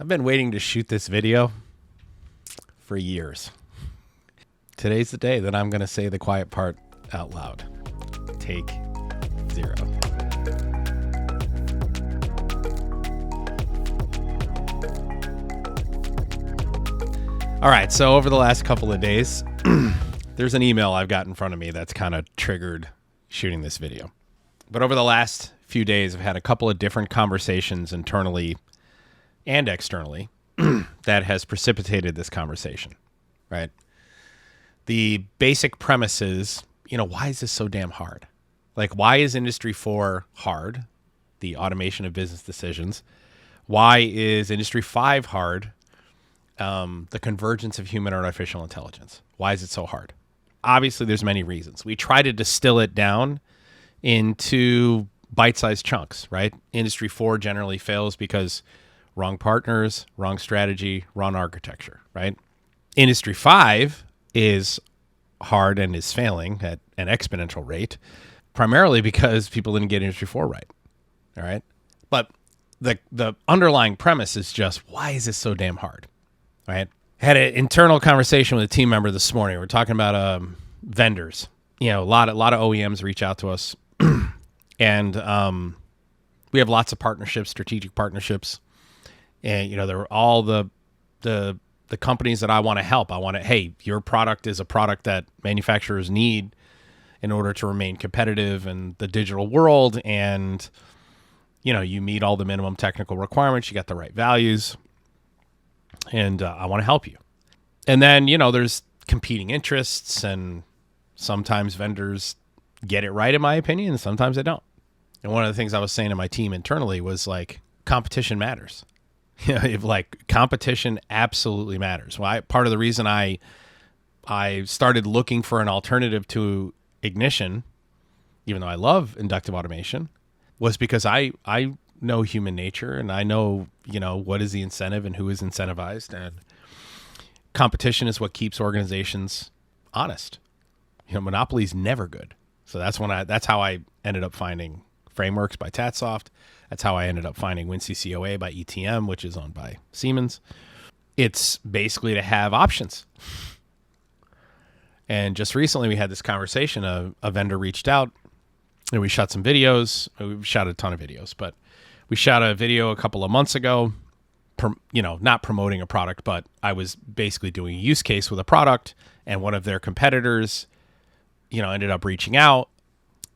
I've been waiting to shoot this video for years. Today's the day that I'm going to say the quiet part out loud. Take 0. All right, so over the last couple of days, there's an email I've got in front of me that's kind of triggered shooting this video. But over the last few days, I've had a couple of different conversations internally and externally that has precipitated this conversation, right? The basic premise is, why is this so damn hard? Like, why is Industry 4 hard, the automation of business decisions? Why is Industry 5 hard, the convergence of human and artificial intelligence? Why is it so hard? Obviously, there's many reasons. We try to distill it down into bite-sized chunks, right? Industry 4 generally fails because wrong partners, wrong strategy, wrong architecture, right? Industry 5 is hard and is failing at an exponential rate, primarily because people didn't get Industry 4 right, all right? But the underlying premise is just, why is this so damn hard, right? Had an internal conversation with a team member this morning. We're talking about vendors. A lot of OEMs reach out to us, and we have lots of partnerships, strategic partnerships. And, they're all the companies that I want to help. Hey, your product is a product that manufacturers need in order to remain competitive in the digital world. And, you meet all the minimum technical requirements. You got the right values. And I want to help you. And then, there's competing interests. And sometimes vendors get it right, in my opinion, and sometimes they don't. And one of the things I was saying to my team internally was, like, competition matters. Competition absolutely matters. Well, part of the reason I started looking for an alternative to Ignition, even though I love inductive automation, was because I know human nature, and I know, what is the incentive and who is incentivized, and competition is what keeps organizations honest. Monopoly is never good. So that's how I ended up finding Frameworks by Tatsoft. That's how I ended up finding WinCCOA by ETM, which is owned by Siemens. It's basically to have options. And just recently we had this conversation. A vendor reached out and we shot some videos. We shot a ton of videos, but we shot a video a couple of months ago, not promoting a product, but I was basically doing a use case with a product, and one of their competitors, ended up reaching out.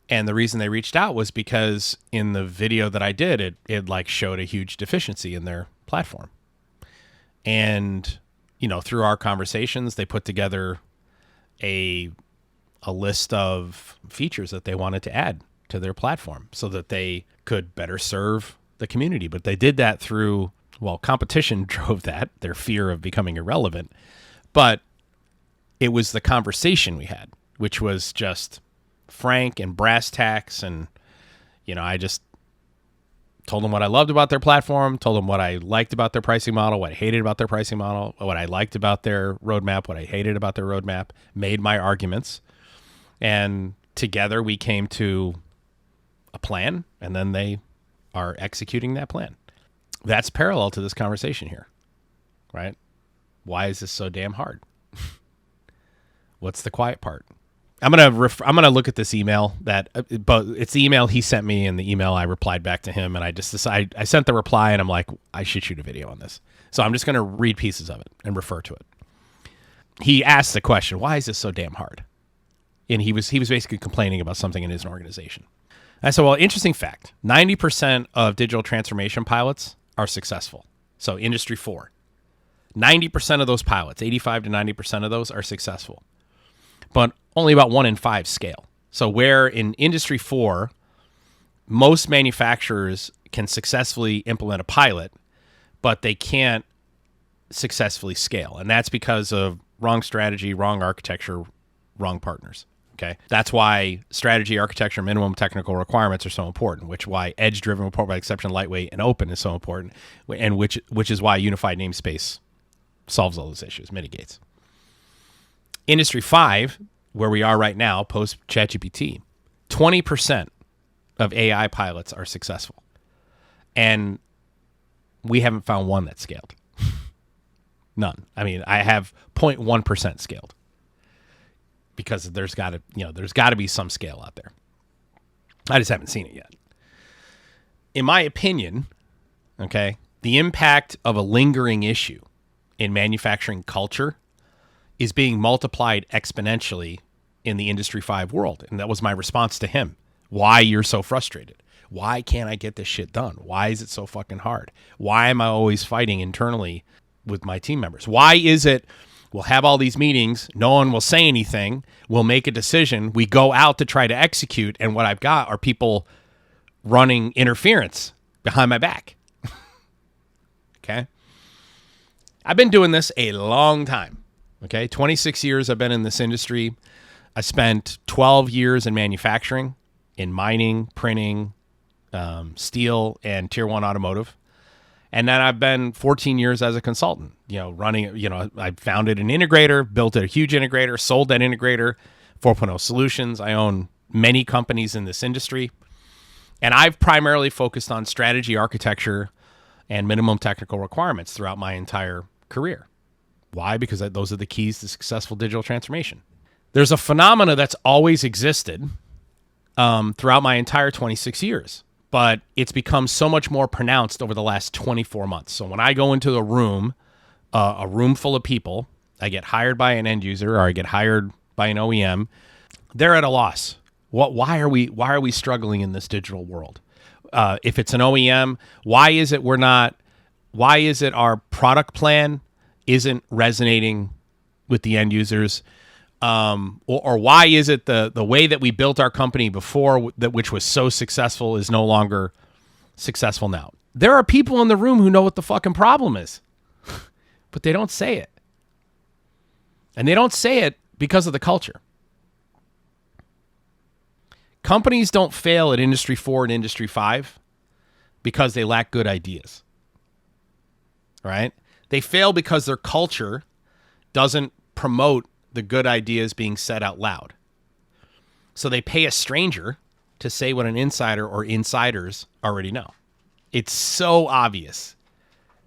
And the reason they reached out was because in the video that I did, it showed a huge deficiency in their platform. And, through our conversations, they put together a list of features that they wanted to add to their platform so that they could better serve the community. But they did that through, competition drove that, their fear of becoming irrelevant. But it was the conversation we had, which was just frank and brass tacks. And, I just told them what I loved about their platform, told them what I liked about their pricing model, what I hated about their pricing model, what I liked about their roadmap, what I hated about their roadmap, made my arguments. And together we came to a plan, and then they are executing that plan. That's parallel to this conversation here, right? Why is this so damn hard? What's the quiet part? I'm gonna look at this email but it's the email he sent me and the email I replied back to him, and I just decided, I sent the reply and I'm like, I should shoot a video on this. So I'm just gonna read pieces of it and refer to it. He asked the question, why is this so damn hard? And he was basically complaining about something in his organization. I said, interesting fact, 90% of digital transformation pilots are successful. So Industry 4, 90% of those pilots, 85 to 90% of those are successful. But only about 1 in 5 scale. So where in Industry 4, most manufacturers can successfully implement a pilot, but they can't successfully scale. And that's because of wrong strategy, wrong architecture, wrong partners. Okay. That's why strategy, architecture, minimum technical requirements are so important, which why edge-driven, report by exception, lightweight, and open is so important, and which is why unified namespace solves all those issues, mitigates. Industry 5, where we are right now, post ChatGPT, 20% of AI pilots are successful. And We haven't found one that scaled. None. I mean, I have 0.1% scaled because there's got to be some scale out there. I just haven't seen it yet. In my opinion, okay, the impact of a lingering issue in manufacturing culture is being multiplied exponentially in the Industry 5 world. And that was my response to him. Why you're so frustrated? Why can't I get this shit done? Why is it so fucking hard? Why am I always fighting internally with my team members? Why is it we'll have all these meetings, no one will say anything, we'll make a decision, we go out to try to execute, and what I've got are people running interference behind my back. Okay? I've been doing this a long time. Okay? 26 years I've been in this industry. I spent 12 years in manufacturing, in mining, printing, steel, and tier 1 automotive. And then I've been 14 years as a consultant, running, I founded an integrator, built a huge integrator, sold that integrator, 4.0 solutions. I own many companies in this industry. And I've primarily focused on strategy, architecture, and minimum technical requirements throughout my entire career. Why? Because those are the keys to successful digital transformation. There's a phenomena that's always existed throughout my entire 26 years. But it's become so much more pronounced over the last 24 months. So when I go into a room full of people, I get hired by an end user or I get hired by an OEM, they're at a loss. Why are we struggling in this digital world? If it's an OEM, why is it our product plan isn't resonating with the end users? Or why is it the way that we built our company before, which was so successful, is no longer successful now? There are people in the room who know what the fucking problem is, but they don't say it. And they don't say it because of the culture. Companies don't fail at Industry 4 and Industry 5 because they lack good ideas, right? They fail because their culture doesn't promote the good ideas being said out loud. So they pay a stranger to say what an insider or insiders already know. It's so obvious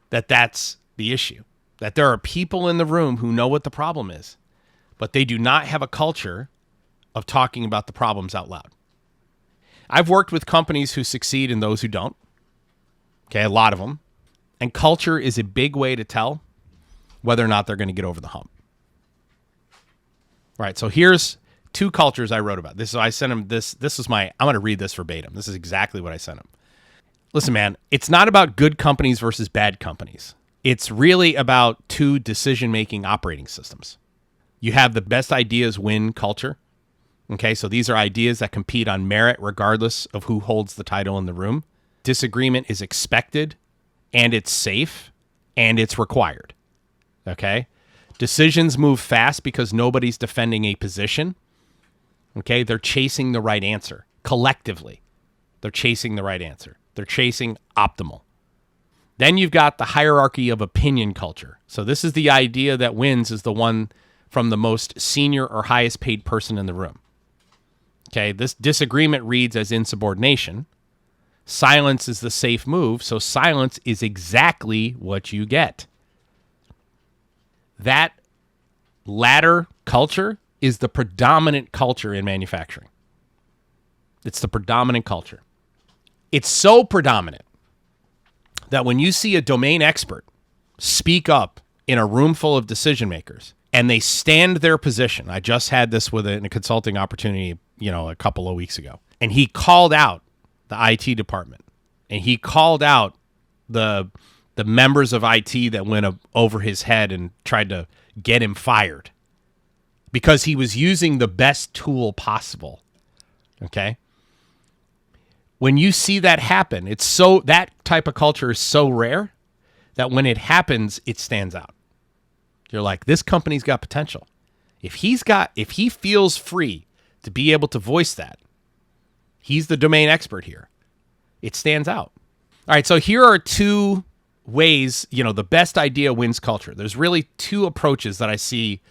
that that's the issue, that there are people in the room who know what the problem is, but they do not have a culture of talking about the problems out loud. I've worked with companies who succeed and those who don't. Okay, a lot of them. And culture is a big way to tell whether or not they're going to get over the hump. Right, so here's 2 cultures I wrote about. I sent him this. I'm going to read this verbatim. This is exactly what I sent him. Listen, man, it's not about good companies versus bad companies. It's really about 2 decision-making operating systems. You have the best ideas win culture. Okay, so these are ideas that compete on merit regardless of who holds the title in the room. Disagreement is expected, and it's safe, and it's required. Okay? Decisions move fast because nobody's defending a position. Okay? They're chasing the right answer. Collectively, they're chasing the right answer. They're chasing optimal. Then you've got the hierarchy of opinion culture. So this is the idea that wins is the one from the most senior or highest paid person in the room. Okay? This disagreement reads as insubordination. Silence is the safe move, so silence is exactly what you get. That latter culture is the predominant culture in manufacturing. It's the predominant culture. It's so predominant that when you see a domain expert speak up in a room full of decision makers and they stand their position, I just had this with a consulting opportunity, a couple of weeks ago, and he called out the IT department and he called out the members of IT that went over his head and tried to get him fired because he was using the best tool possible. Okay? When you see that happen, that type of culture is so rare that when it happens, it stands out. You're like, this company's got potential. If he feels free to be able to voice that, he's the domain expert here. It stands out. All right, so here are 2 ways, the best idea wins culture. There's really 2 approaches that I see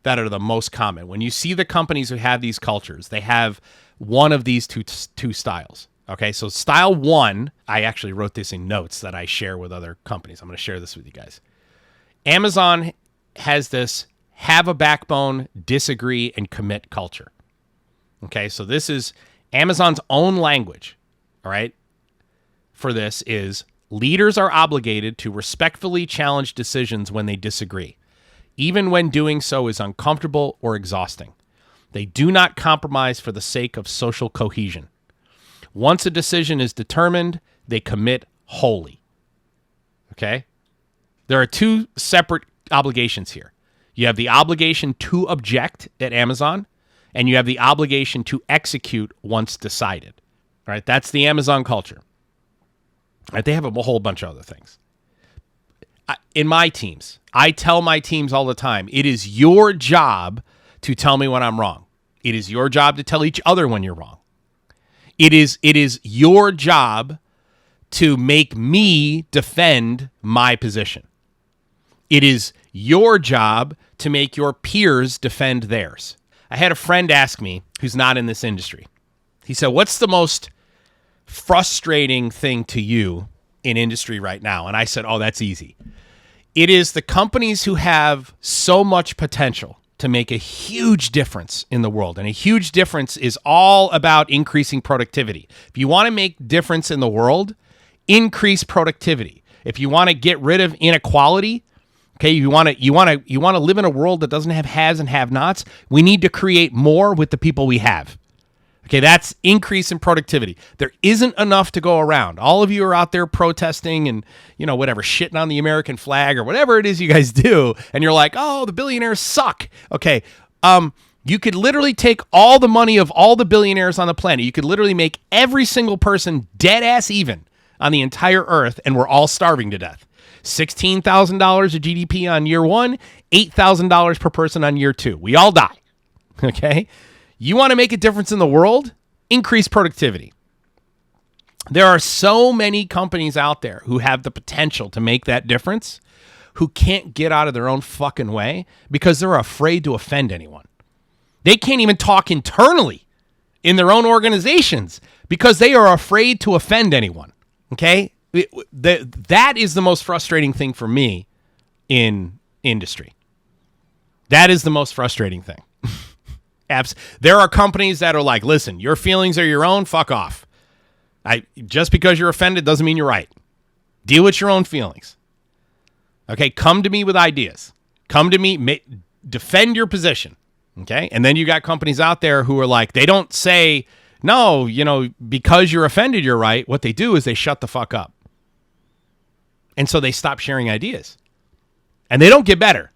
that are the most common. When you see the companies who have these cultures, they have one of these two styles. Okay, so style 1, I actually wrote this in notes that I share with other companies. I'm going to share this with you guys. Amazon has this have a backbone, disagree, and commit culture. Okay, so this is Amazon's own language, all right, for this is leaders are obligated to respectfully challenge decisions when they disagree, even when doing so is uncomfortable or exhausting. They do not compromise for the sake of social cohesion. Once a decision is determined, they commit wholly. Okay? There are two separate obligations here. You have the obligation to object at Amazon, and you have the obligation to execute once decided. All right? That's the Amazon culture. All right? They have a whole bunch of other things. In my teams, I tell my teams all the time, it is your job to tell me when I'm wrong. It is your job to tell each other when you're wrong. It is your job to make me defend my position. It is your job to make your peers defend theirs. I had a friend ask me, who's not in this industry. He said, what's the most frustrating thing to you in industry right now? And I said, oh, that's easy. It is the companies who have so much potential to make a huge difference in the world. And a huge difference is all about increasing productivity. If you want to make difference in the world, increase productivity. If you want to get rid of inequality, okay, you want to live in a world that doesn't have haves and have-nots, we need to create more with the people we have. Okay, that's increase in productivity. There isn't enough to go around. All of you are out there protesting and, whatever, shitting on the American flag or whatever it is you guys do. And you're like, oh, the billionaires suck. Okay, you could literally take all the money of all the billionaires on the planet. You could literally make every single person dead ass even on the entire earth, and we're all starving to death. $16,000 of GDP on year 1, $8,000 per person on year 2. We all die. Okay? You want to make a difference in the world? Increase productivity. There are so many companies out there who have the potential to make that difference who can't get out of their own fucking way because they're afraid to offend anyone. They can't even talk internally in their own organizations because they are afraid to offend anyone. Okay? That is the most frustrating thing for me in industry. That is the most frustrating thing. There are companies that are like, listen, your feelings are your own, fuck off. Just because you're offended doesn't mean you're right. Deal with your own feelings. Okay, come to me with ideas. Come to me, defend your position. Okay, and then you got companies out there who are like, they don't say, no, because you're offended, you're right. What they do is they shut the fuck up. And so they stop sharing ideas. And they don't get better.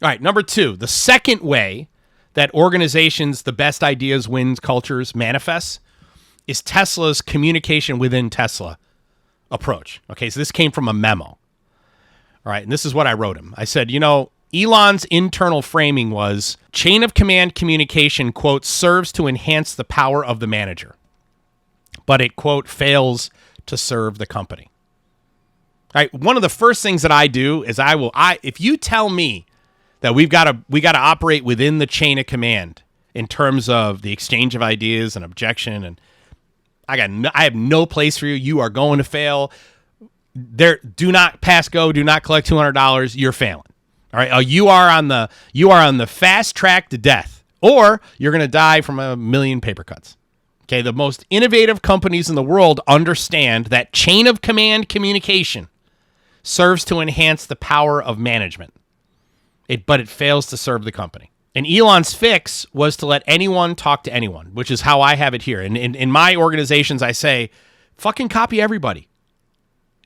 All right, number 2, the second way that organizations, the best ideas wins cultures manifests is Tesla's communication within Tesla approach. Okay, so this came from a memo. All right, and this is what I wrote him. I said, Elon's internal framing was chain of command communication, quote, serves to enhance the power of the manager, but it, quote, fails to serve the company. All right, one of the first things that I do is if you tell me that we got to operate within the chain of command in terms of the exchange of ideas and objection, and I have no place for you. You are going to fail. Do not pass go. Do not collect $200. You're failing. All right. You are on the fast track to death, or you're going to die from a million paper cuts. Okay. The most innovative companies in the world understand that chain of command communication serves to enhance the power of management. But it fails to serve the company. And Elon's fix was to let anyone talk to anyone, which is how I have it here. And in my organizations, I say, fucking copy everybody.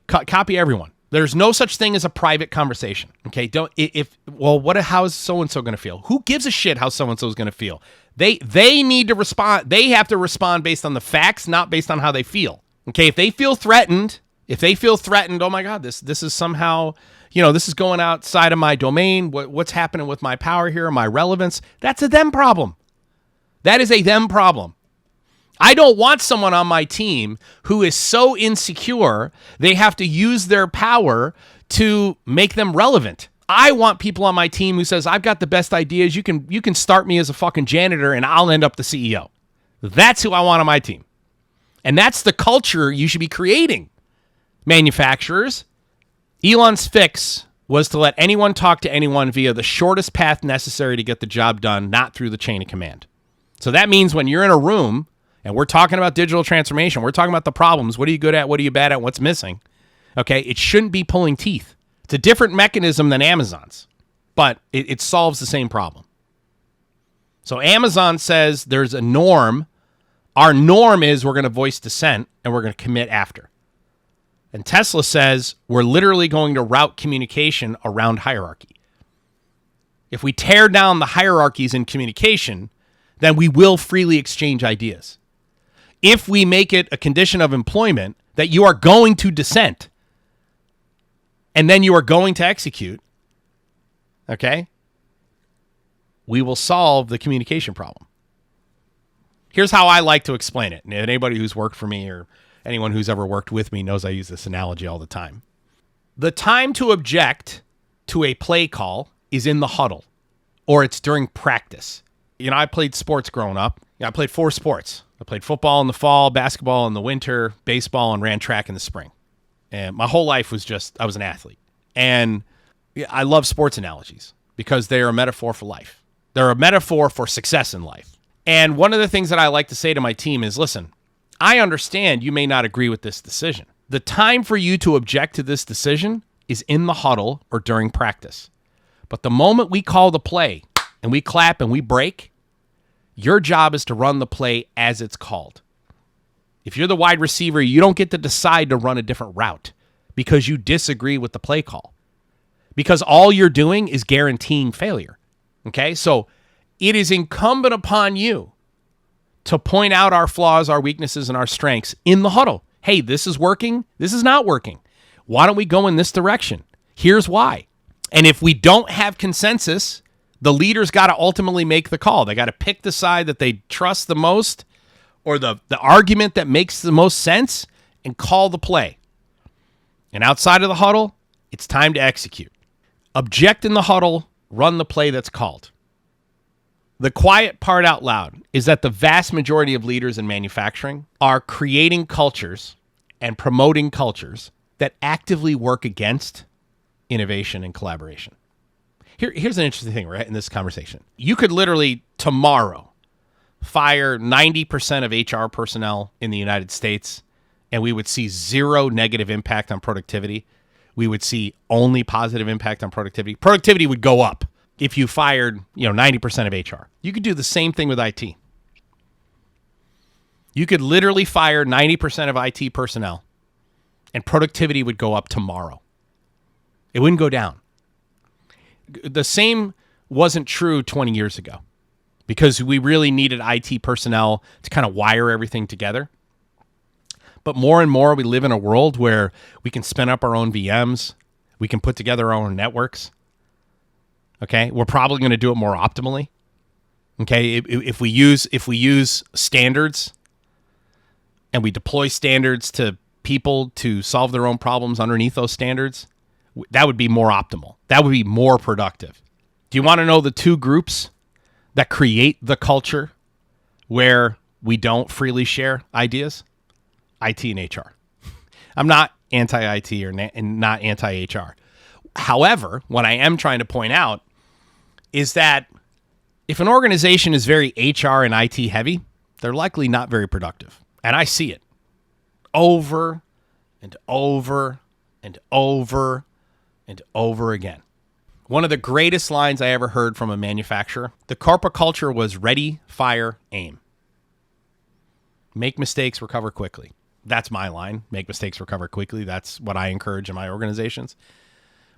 Copy everyone. There's no such thing as a private conversation. Okay, how is so-and-so going to feel? Who gives a shit how so-and-so is going to feel? They need to respond. They have to respond based on the facts, not based on how they feel. Okay, if they feel threatened, oh my God, this is somehow, this is going outside of my domain. What's happening with my power here, my relevance? That's a them problem. That is a them problem. I don't want someone on my team who is so insecure they have to use their power to make them relevant. I want people on my team who says, I've got the best ideas. You can start me as a fucking janitor and I'll end up the CEO. That's who I want on my team. And that's the culture you should be creating, manufacturers. Elon's fix was to let anyone talk to anyone via the shortest path necessary to get the job done, not through the chain of command. So that means when you're in a room and we're talking about digital transformation, we're talking about the problems, what are you good at, what are you bad at, what's missing, okay, it shouldn't be pulling teeth. It's a different mechanism than Amazon's, but it solves the same problem. So Amazon says there's a norm. Our norm is we're going to voice dissent and we're going to commit after. And Tesla says we're literally going to route communication around hierarchy. If we tear down the hierarchies in communication, then we will freely exchange ideas. If we make it a condition of employment that you are going to dissent and then you are going to execute, okay, we will solve the communication problem. Here's how I like to explain it. And anybody who's worked for me or anyone who's ever worked with me knows I use this analogy all the time. The time to object to a play call is in the huddle, or it's during practice. You know, I played sports growing up. I played 4 sports. I played football in the fall, basketball in the winter, baseball, and ran track in the spring. And my whole life was I was an athlete. And I love sports analogies because they are a metaphor for life. They're a metaphor for success in life. And one of the things that I like to say to my team is, listen, I understand you may not agree with this decision. The time for you to object to this decision is in the huddle or during practice. But the moment we call the play and we clap and we break, your job is to run the play as it's called. If you're the wide receiver, you don't get to decide to run a different route because you disagree with the play call. Because all you're doing is guaranteeing failure. Okay? So it is incumbent upon you to point out our flaws, our weaknesses, and our strengths in the huddle. Hey, this is working. This is not working. Why don't we go in this direction? Here's why. And if we don't have consensus, the leaders got to ultimately make the call. They got to pick the side that they trust the most or the argument that makes the most sense and call the play. And outside of the huddle, it's time to execute. Object in the huddle, run the play that's called. The quiet part out loud is that the vast majority of leaders in manufacturing are creating cultures and promoting cultures that actively work against innovation and collaboration. Here's an interesting thing, right, in this conversation. You could literally tomorrow fire 90% of HR personnel in the United States, and we would see zero negative impact on productivity. We would see only positive impact on productivity. Productivity would go up if you fired, 90% of HR. You could do the same thing with IT. You could literally fire 90% of IT personnel, and productivity would go up tomorrow. It wouldn't go down. The same wasn't true 20 years ago because we really needed IT personnel to kind of wire everything together. But more and more, we live in a world where we can spin up our own VMs. We can put together our own networks. Okay, we're probably going to do it more optimally. Okay, if we use standards and we deploy standards to people to solve their own problems underneath those standards, that would be more optimal. That would be more productive. Do you want to know the 2 groups that create the culture where we don't freely share ideas? IT and HR. I'm not anti-IT and not anti-HR. However, what I am trying to point out is that if an organization is very HR and IT heavy, they're likely not very productive. And I see it over and over and over and over again. One of the greatest lines I ever heard from a manufacturer, the corporate culture was ready, fire, aim. Make mistakes, recover quickly. That's my line. Make mistakes, recover quickly. That's what I encourage in my organizations.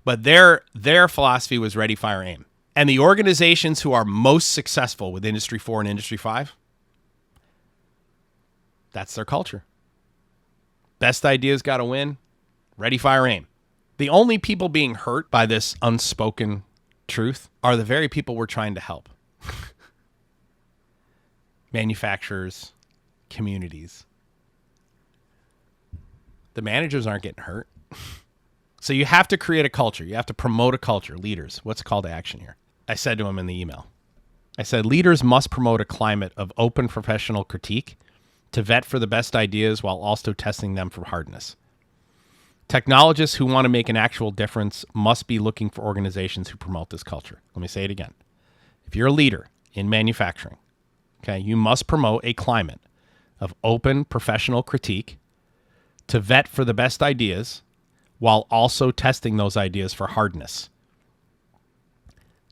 But their philosophy was ready, fire, aim. And the organizations who are most successful with Industry 4 and Industry 5, that's their culture. Best ideas got to win. Ready, fire, aim. The only people being hurt by this unspoken truth are the very people we're trying to help. Manufacturers, communities. The managers aren't getting hurt. So you have to create a culture. You have to promote a culture. Leaders, what's the call to action here? I said to him in the email, I said, leaders must promote a climate of open professional critique to vet for the best ideas while also testing them for hardness. Technologists who want to make an actual difference must be looking for organizations who promote this culture. Let me say it again. If you're a leader in manufacturing, okay, you must promote a climate of open professional critique to vet for the best ideas while also testing those ideas for hardness.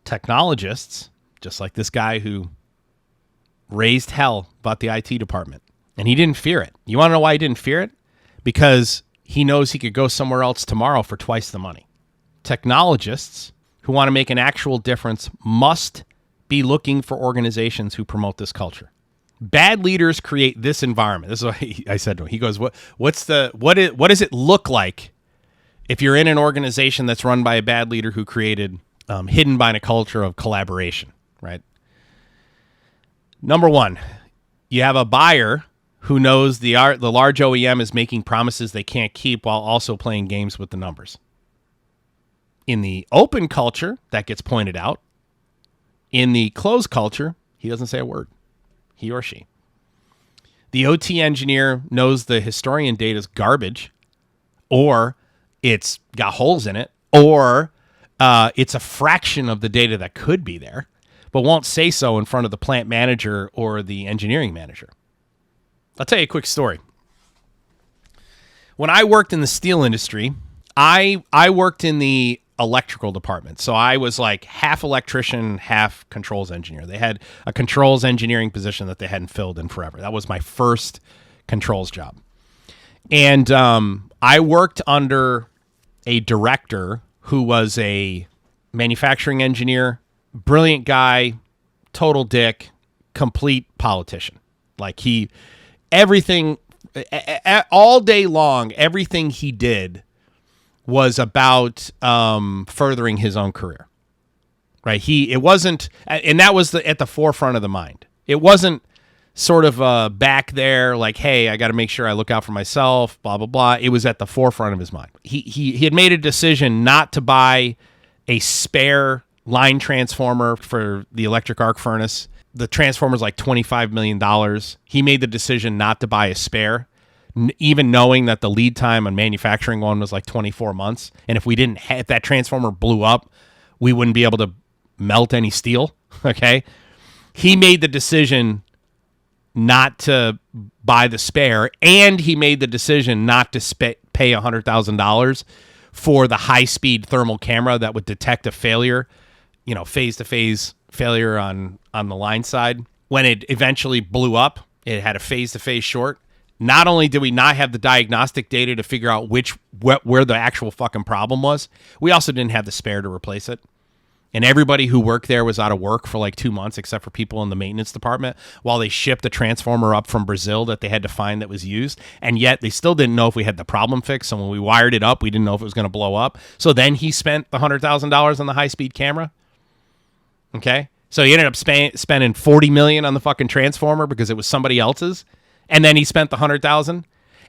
Technologists, just like this guy who raised hell about the IT department, and he didn't fear it. You want to know why he didn't fear it? Because he knows he could go somewhere else tomorrow for twice the money. Technologists who want to make an actual difference must be looking for organizations who promote this culture. Bad leaders create this environment. This is what I said to him. He goes, what does it look like if you're in an organization that's run by a bad leader who created hidden by a culture of collaboration, right? Number one, you have a buyer who knows the large OEM is making promises they can't keep while also playing games with the numbers. In the open culture, that gets pointed out. In the closed culture, he doesn't say a word. He or she. The OT engineer knows the historian data is garbage, or it's got holes in it, or it's a fraction of the data that could be there, but won't say so in front of the plant manager or the engineering manager. I'll tell you a quick story. When I worked in the steel industry, I worked in the electrical department. So I was like half electrician, half controls engineer. They had a controls engineering position that they hadn't filled in forever. That was my first controls job. And I worked under a director who was a manufacturing engineer, brilliant guy, total dick, complete politician. Like everything, all day long, everything he did was about furthering his own career, right? It wasn't, and that was at the forefront of the mind. It wasn't sort of back there like, hey, I got to make sure I look out for myself, blah, blah, blah. It was at the forefront of his mind. He had made a decision not to buy a spare line transformer for the electric arc furnace. The transformer's like $25 million. He made the decision not to buy a spare, even knowing that the lead time on manufacturing one was like 24 months. And if if that transformer blew up, we wouldn't be able to melt any steel. Okay. He made the decision not to buy the spare, and he made the decision not to pay $100,000 for the high-speed thermal camera that would detect a failure, phase-to-phase failure on the line side. When it eventually blew up, it had a phase-to-phase short. Not only did we not have the diagnostic data to figure out where the actual fucking problem was, we also didn't have the spare to replace it. And everybody who worked there was out of work for like 2 months, except for people in the maintenance department, while they shipped a transformer up from Brazil that they had to find that was used. And yet they still didn't know if we had the problem fixed. So when we wired it up, we didn't know if it was going to blow up. So then he spent the $100,000 on the high-speed camera. Okay? So he ended up spending $40 million on the fucking transformer because it was somebody else's. And then he spent the $100,000.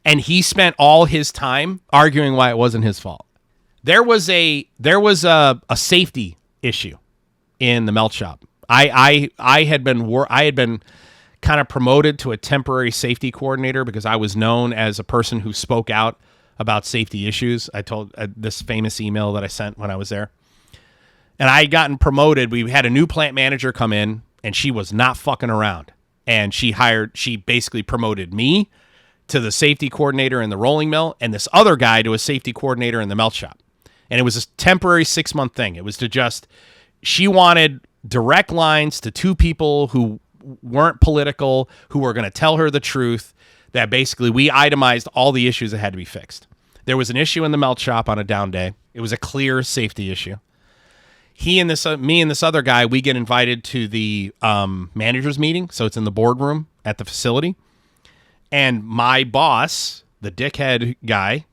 And he spent all his time arguing why it wasn't his fault. There was a safety issue in the melt shop. I had been kind of promoted to a temporary safety coordinator because I was known as a person who spoke out about safety issues. I told this famous email that I sent when I was there. And I had gotten promoted. We had a new plant manager come in, and she was not fucking around. And she basically promoted me to the safety coordinator in the rolling mill and this other guy to a safety coordinator in the melt shop. And it was a temporary 6-month thing. It was she wanted direct lines to two people who weren't political, who were going to tell her the truth, that basically we itemized all the issues that had to be fixed. There was an issue in the melt shop on a down day. It was a clear safety issue. Me and this other guy, we get invited to the manager's meeting. So it's in the boardroom at the facility. And my boss, the dickhead guy,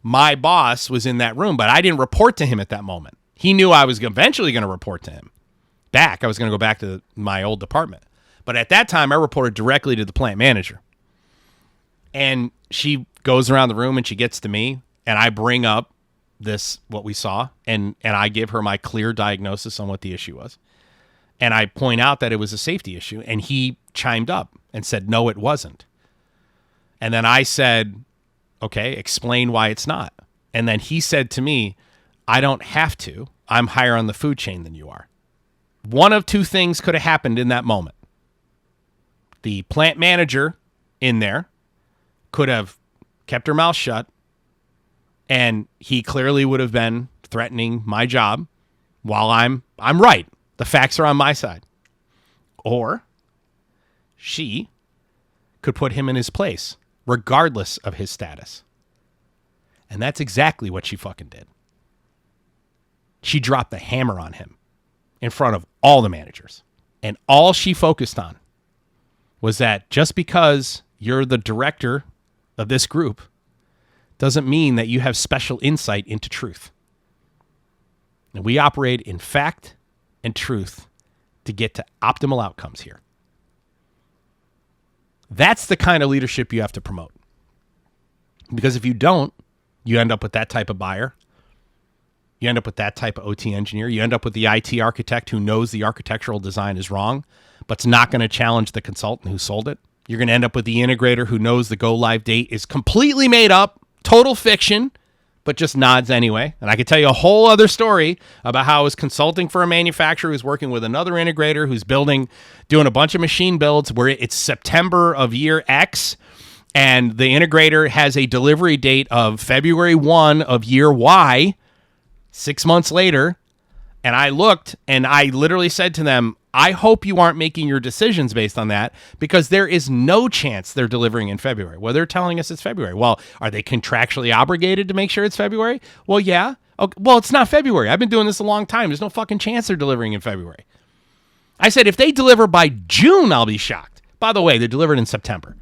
my boss was in that room, but I didn't report to him at that moment. He knew I was eventually going to report to him back. I was going to go back to my old department. But at that time, I reported directly to the plant manager. And she goes around the room and she gets to me, and I bring up what we saw, and I give her my clear diagnosis on what the issue was. And I point out that it was a safety issue, and he chimed up and said, no, it wasn't. And then I said, okay, explain why it's not. And then he said to me, I don't have to. I'm higher on the food chain than you are. One of two things could have happened in that moment. The plant manager in there could have kept her mouth shut, and he clearly would have been threatening my job while I'm right. The facts are on my side. Or she could put him in his place, regardless of his status. And that's exactly what she fucking did. She dropped the hammer on him in front of all the managers. And all she focused on was that just because you're the director of this group doesn't mean that you have special insight into truth. And we operate in fact and truth to get to optimal outcomes here. That's the kind of leadership you have to promote. Because if you don't, you end up with that type of buyer. You end up with that type of OT engineer. You end up with the IT architect who knows the architectural design is wrong, but's not going to challenge the consultant who sold it. You're going to end up with the integrator who knows the go-live date is completely made up, total fiction, but just nods anyway. And I could tell you a whole other story about how I was consulting for a manufacturer who's working with another integrator who's doing a bunch of machine builds where it's September of year X, and the integrator has a delivery date of February 1 of year Y, 6 months later. And I looked and I literally said to them, I hope you aren't making your decisions based on that, because there is no chance they're delivering in February. Well, they're telling us it's February. Well, are they contractually obligated to make sure it's February? Well, yeah. Okay. Well, it's not February. I've been doing this a long time. There's no fucking chance they're delivering in February. I said, if they deliver by June, I'll be shocked. By the way, they're delivered in September.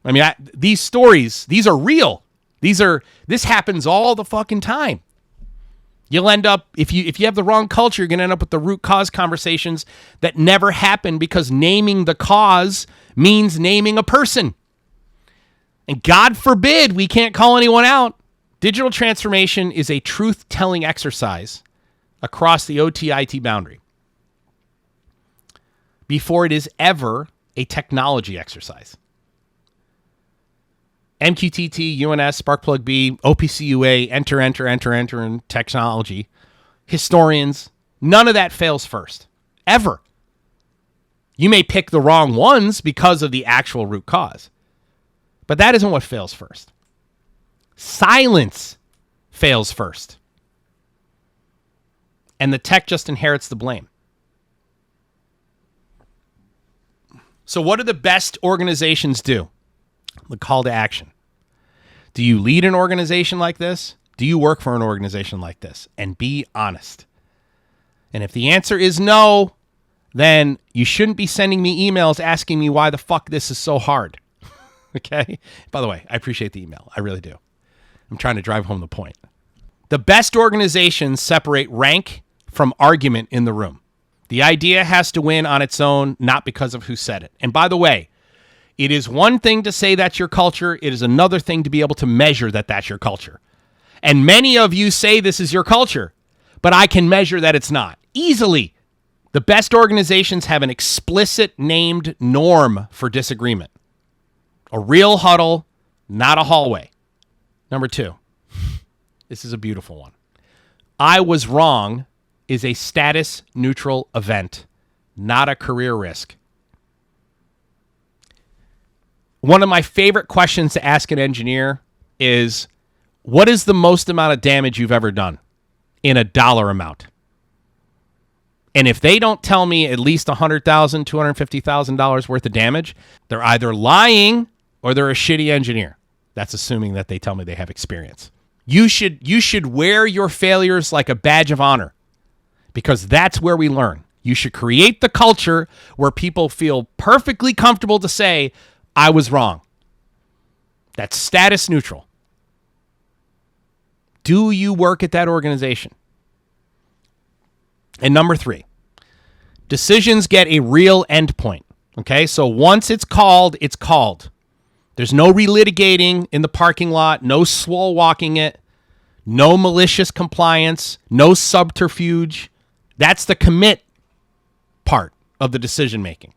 I mean, these stories, these are real. This happens all the fucking time. You'll end up, if you have the wrong culture, you're going to end up with the root cause conversations that never happen, because naming the cause means naming a person. And God forbid we can't call anyone out. Digital transformation is a truth-telling exercise across the OT-IT boundary before it is ever a technology exercise. MQTT, UNS, Sparkplug-B, OPC-UA, enter in technology. Historians, none of that fails first, ever. You may pick the wrong ones because of the actual root cause, but that isn't what fails first. Silence fails first. And the tech just inherits the blame. So what do the best organizations do? The call to action. Do you lead an organization like this? Do you work for an organization like this? And be honest. And if the answer is no, then you shouldn't be sending me emails asking me why the fuck this is so hard. Okay? By the way, I appreciate the email. I really do. I'm trying to drive home the point. The best organizations separate rank from argument in the room. The idea has to win on its own, not because of who said it. And by the way, it is one thing to say that's your culture. It is another thing to be able to measure that that's your culture. And many of you say this is your culture, but I can measure that it's not. Easily. The best organizations have an explicit named norm for disagreement. A real huddle, not a hallway. Number 2. This is a beautiful one. I was wrong is a status neutral event, not a career risk. One of my favorite questions to ask an engineer is, what is the most amount of damage you've ever done in a dollar amount? And if they don't tell me at least $100,000, $250,000 worth of damage, they're either lying or they're a shitty engineer. That's assuming that they tell me they have experience. You should wear your failures like a badge of honor, because that's where we learn. You should create the culture where people feel perfectly comfortable to say, I was wrong. That's status neutral. Do you work at that organization? And number 3, decisions get a real endpoint. Okay, so once it's called, it's called. There's no relitigating in the parking lot, no swole walking it, no malicious compliance, no subterfuge. That's the commit part of the decision making.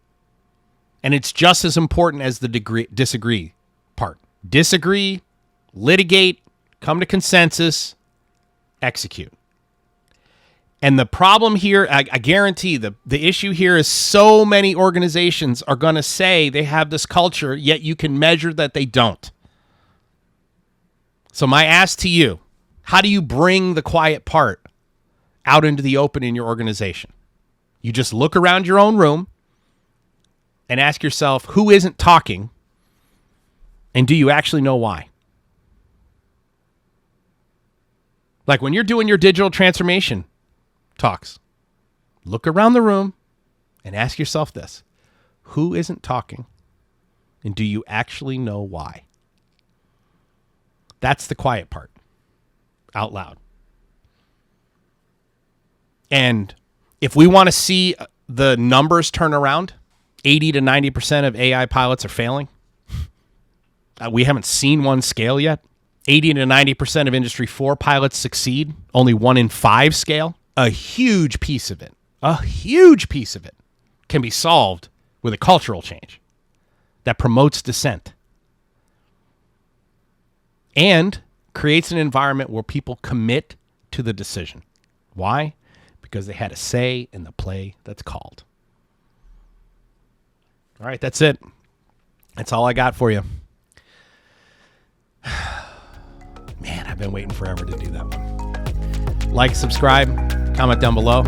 And it's just as important as the disagree part. Disagree, litigate, come to consensus, execute. And the problem here, I guarantee the issue here is so many organizations are going to say they have this culture, yet you can measure that they don't. So my ask to you, how do you bring the quiet part out into the open in your organization? You just look around your own room and ask yourself, who isn't talking? And do you actually know why? Like when you're doing your digital transformation talks, look around the room and ask yourself this: who isn't talking? And do you actually know why? That's the quiet part, out loud. And if we want to see the numbers turn around, 80 to 90% of AI pilots are failing. We haven't seen one scale yet. 80 to 90% of Industry 4 pilots succeed. Only 1 in 5 scale. A huge piece of it can be solved with a cultural change that promotes dissent and creates an environment where people commit to the decision. Why? Because they had a say in the play that's called. All right, that's it. That's all I got for you. Man, I've been waiting forever to do that one. Like, subscribe, comment down below.